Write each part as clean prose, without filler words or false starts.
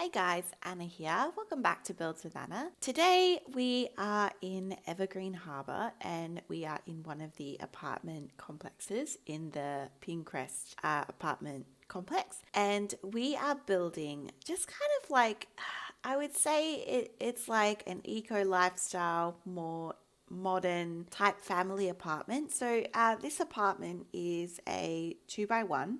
Hey guys, Anna here. Welcome back to Builds with Anna. Today we are in Evergreen Harbour and we are in one of the apartment complexes in the Pinecrest apartment complex. And we are building just kind of like, I would say it's like an eco lifestyle, more modern type family apartment. So this apartment is a 2x1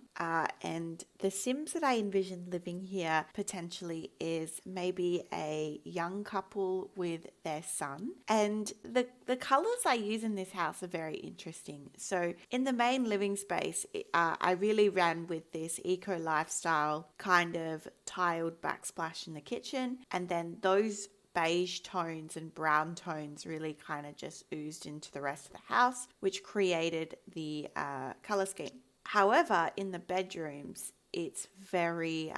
and the Sims that I envision living here potentially is maybe a young couple with their son. And the colors I use in this house are very interesting. So in the main living space, I really ran with this eco lifestyle kind of tiled backsplash in the kitchen, and then those beige tones and brown tones really kind of just oozed into the rest of the house, which created the color scheme. However, in the bedrooms, it's very,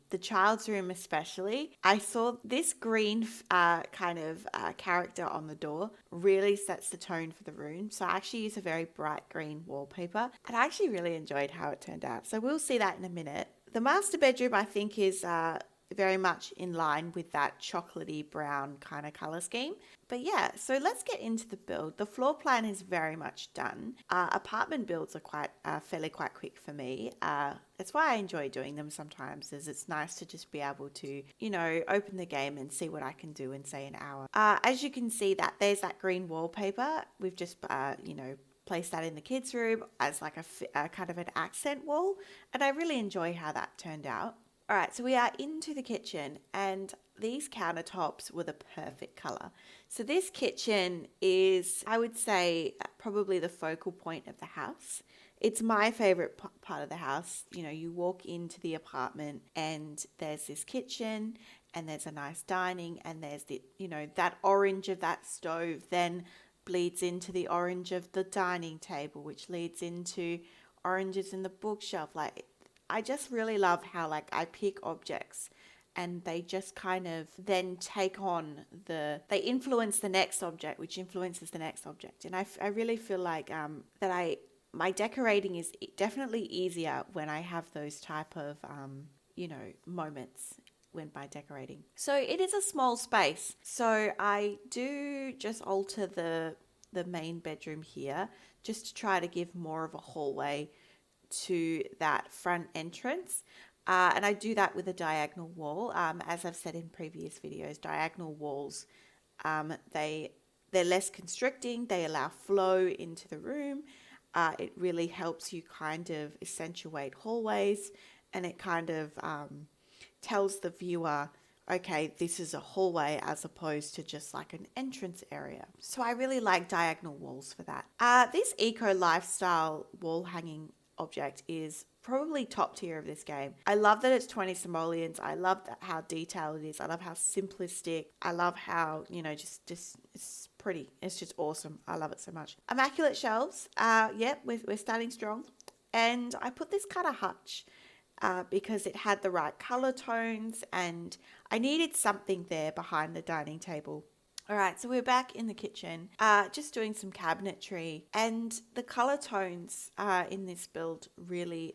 the child's room especially, I saw this green kind of character on the door really sets the tone for the room. So I actually use a very bright green wallpaper and I actually really enjoyed how it turned out. So we'll see that in a minute. The master bedroom, I think, is very much in line with that chocolatey brown kind of color scheme. But yeah, so let's get into the build. The floor plan is very much done. Apartment builds are fairly quite quick for me. That's why I enjoy doing them sometimes, is it's nice to just be able to, open the game and see what I can do in say an hour. As you can see, that there's that green wallpaper. We've just, placed that in the kids' room as like a kind of an accent wall, and I really enjoy how that turned out. All right, so we are into the kitchen and these countertops were the perfect color. So this kitchen is, I would say, probably the focal point of the house. It's my favorite part of the house. You walk into the apartment and there's this kitchen and there's a nice dining and there's that orange of that stove then bleeds into the orange of the dining table, which leads into oranges in the bookshelf. I just really love how I pick objects and they just kind of then take on they influence the next object, which influences the next object. And I really feel like my decorating is definitely easier when I have those type of, moments when by decorating. So it is a small space. So I do just alter the main bedroom here just to try to give more of a hallway to that front entrance. And I do that with a diagonal wall. As I've said in previous videos, diagonal walls, they're less constricting. They allow flow into the room. It really helps you kind of accentuate hallways, and it kind of tells the viewer, okay, this is a hallway as opposed to just like an entrance area. So I really like diagonal walls for that. This eco lifestyle wall hanging object is probably top tier of this game. I love that it's 20 simoleons. I love how detailed it is. I love how simplistic. I love how, just it's pretty. It's just awesome. I love it so much. Immaculate shelves. We're starting strong. And I put this kind of hutch because it had the right color tones and I needed something there behind the dining table. All right, so we're back in the kitchen, just doing some cabinetry, and the color tones in this build really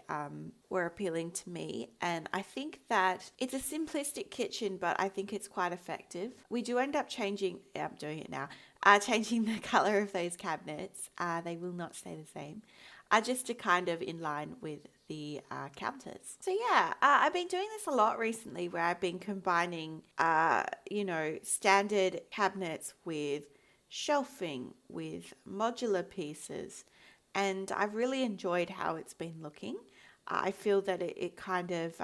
were appealing to me. And I think that it's a simplistic kitchen, but I think it's quite effective. We do end up changing, I'm doing it now, changing the color of those cabinets. They will not stay the same, just to kind of in line with the counters. So yeah, I've been doing this a lot recently where I've been combining, standard cabinets with shelving, with modular pieces. And I've really enjoyed how it's been looking. I feel that it kind of,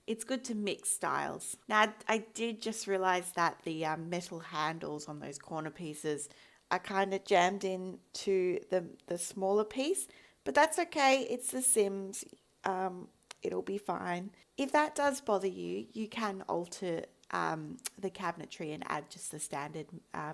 it's good to mix styles. Now, I did just realize that the metal handles on those corner pieces are kind of jammed into the smaller piece. But that's okay. It's The Sims. It'll be fine. If that does bother you, you can alter the cabinetry and add just the standard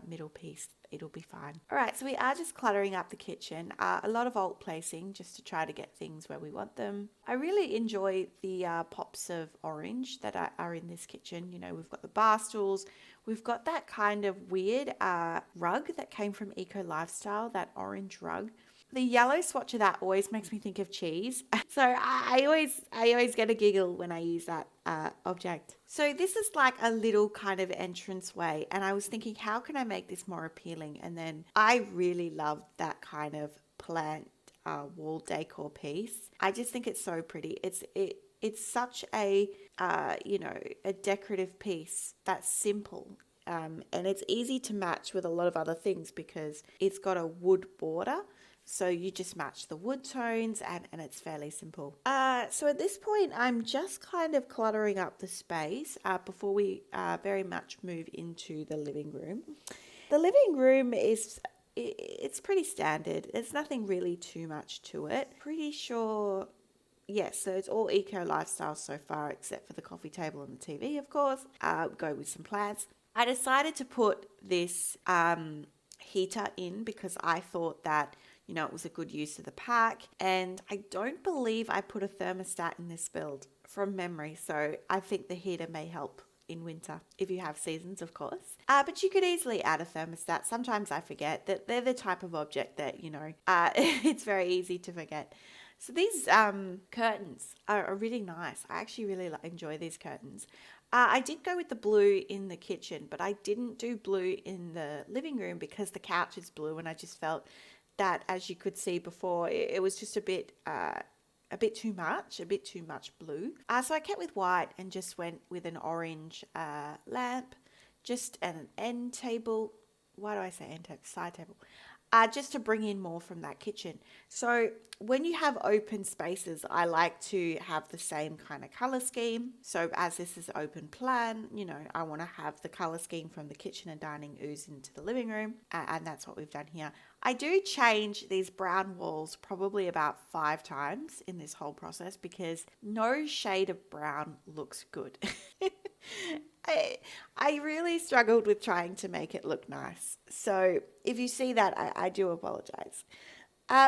middle piece. It'll be fine. All right, so we are just cluttering up the kitchen. A lot of alt placing just to try to get things where we want them. I really enjoy the pops of orange that are in this kitchen. We've got the bar stools. We've got that kind of weird rug that came from Eco Lifestyle, that orange rug. The yellow swatch of that always makes me think of cheese. So I always get a giggle when I use that object. So this is like a little kind of entrance way, and I was thinking, how can I make this more appealing? And then I really love that kind of plant wall decor piece. I just think it's so pretty. It's such a a decorative piece that's simple. And it's easy to match with a lot of other things because it's got a wood border. So you just match the wood tones and it's fairly simple. So at this point, I'm just kind of cluttering up the space before we very much move into the living room. The living room it's pretty standard. There's nothing really too much to it. Pretty sure, yes, so it's all eco lifestyle so far except for the coffee table and the TV, of course. Go with some plants. I decided to put this heater in because I thought that it was a good use of the pack. And I don't believe I put a thermostat in this build from memory. So I think the heater may help in winter if you have seasons, of course. But you could easily add a thermostat. Sometimes I forget that they're the type of object that, it's very easy to forget. So these curtains are really nice. I actually really enjoy these curtains. I did go with the blue in the kitchen, but I didn't do blue in the living room because the couch is blue, and I just felt that, as you could see before, it was just a bit too much blue. So I kept with white and just went with an orange lamp, just an end table. Why do I say end table? Side table. Just to bring in more from that kitchen. So when you have open spaces, I like to have the same kind of color scheme. So as this is open plan, I want to have the color scheme from the kitchen and dining ooze into the living room. And that's what we've done here. I do change these brown walls probably about 5 times in this whole process because no shade of brown looks good. I really struggled with trying to make it look nice. So if you see that, I do apologize.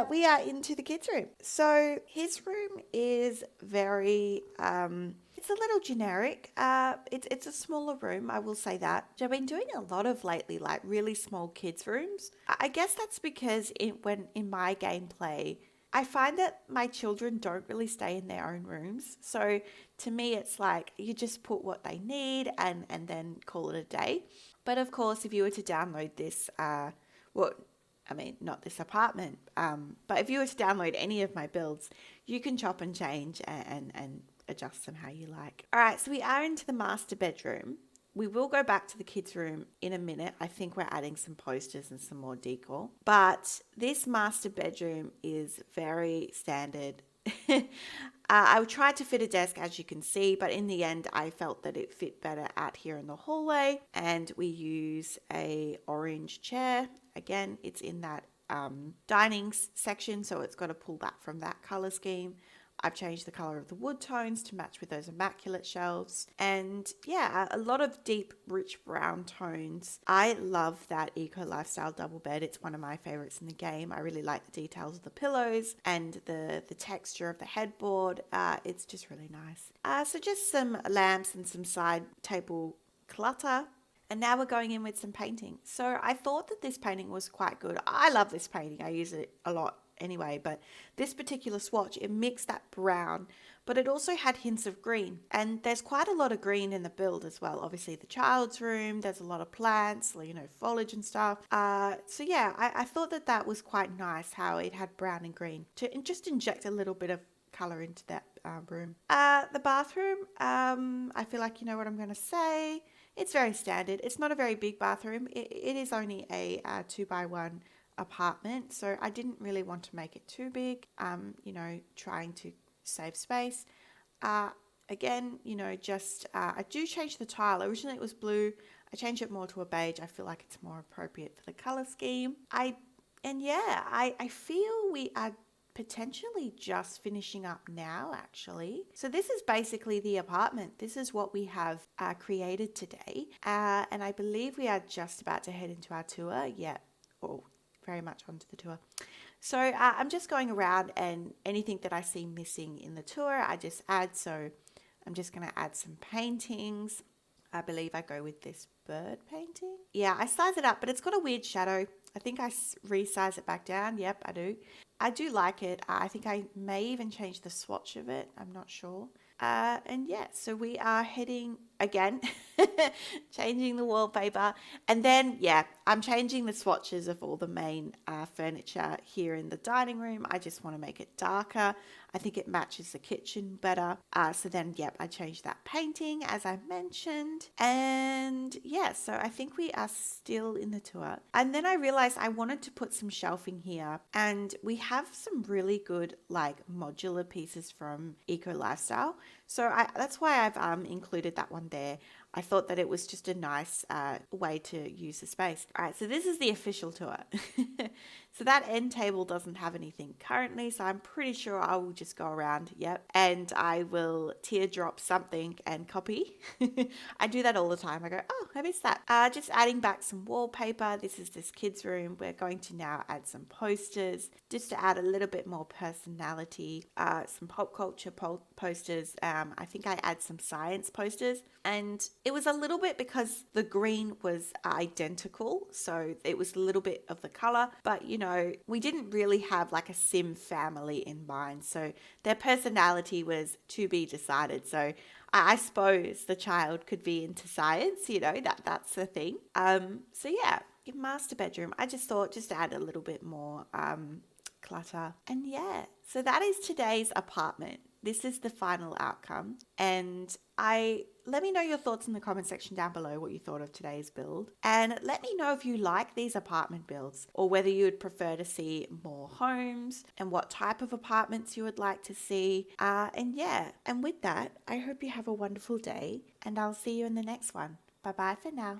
We are into the kids' room. So his room is very, it's a little generic. It's a smaller room, I will say that. I've been doing a lot of lately, like really small kids' rooms. I guess that's because when in my gameplay, I find that my children don't really stay in their own rooms. So to me, it's like you just put what they need and then call it a day. But of course, if you were to download this, not this apartment, but if you were to download any of my builds, you can chop and change and adjust them how you like. All right, so we are into the master bedroom. We will go back to the kids' room in a minute. I think we're adding some posters and some more decor. But this master bedroom is very standard. I tried to fit a desk, as you can see, but in the end, I felt that it fit better out here in the hallway. And we use a orange chair. Again, it's in that dining section, so it's got to pull back from that color scheme. I've changed the color of the wood tones to match with those immaculate shelves. And yeah, a lot of deep, rich brown tones. I love that eco lifestyle double bed. It's one of my favorites in the game. I really like the details of the pillows and the texture of the headboard. It's just really nice. So just some lamps and some side table clutter. And now we're going in with some painting. So I thought that this painting was quite good. I love this painting. I use it a lot anyway, but this particular swatch, it mixed that brown, but it also had hints of green. And there's quite a lot of green in the build as well. Obviously the child's room, there's a lot of plants, foliage and stuff. So yeah, I thought that was quite nice how it had brown and green to just inject a little bit of color into that room. The bathroom, I feel like you know what I'm going to say. It's very standard. It's not a very big bathroom. It is only a 2x1 apartment, so I didn't really want to make it too big, trying to save space. Again, I do change the tile. Originally it was blue. I changed it more to a beige. I feel like it's more appropriate for the color scheme. I feel we are potentially just finishing up now, actually. So this is basically the apartment. This is what we have created today. And I believe we are just about to head into our tour. Yeah, or very much onto the tour. So I'm just going around, and anything that I see missing in the tour, I just add. So I'm just going to add some paintings. I believe I go with this bird painting. Yeah, I size it up, but it's got a weird shadow. I think I resize it back down. Yep, I do. I do like it. I think I may even change the swatch of it. I'm not sure. And yeah, so we are heading again, changing the wallpaper. And then, yeah, I'm changing the swatches of all the main furniture here in the dining room. I just want to make it darker. I think it matches the kitchen better. So then, yep, I changed that painting as I mentioned. And yeah, so I think we are still in the tour. And then I realized I wanted to put some shelving here. And we have some really good like modular pieces from Eco Lifestyle. So that's why I've included that one there. I thought that it was just a nice way to use the space. All right, so this is the official tour. So that end table doesn't have anything currently, so I'm pretty sure I will just go around, yep, and I will teardrop something and copy. I do that all the time. I go, oh, I missed that. Just adding back some wallpaper. This is this kids' room. We're going to now add some posters just to add a little bit more personality. Some pop culture posters. I think I add some science posters. And it was a little bit because the green was identical, so it was a little bit of the color, but you know, we didn't really have like a sim family in mind, so their personality was to be decided. So I suppose the child could be into science, you know, that's the thing. So yeah, master bedroom. I just thought just add a little bit more clutter. And yeah, so that is today's apartment. This is the final outcome. And let me know your thoughts in the comment section down below what you thought of today's build. And let me know if you like these apartment builds or whether you would prefer to see more homes and what type of apartments you would like to see. And yeah, and with that, I hope you have a wonderful day and I'll see you in the next one. Bye bye for now.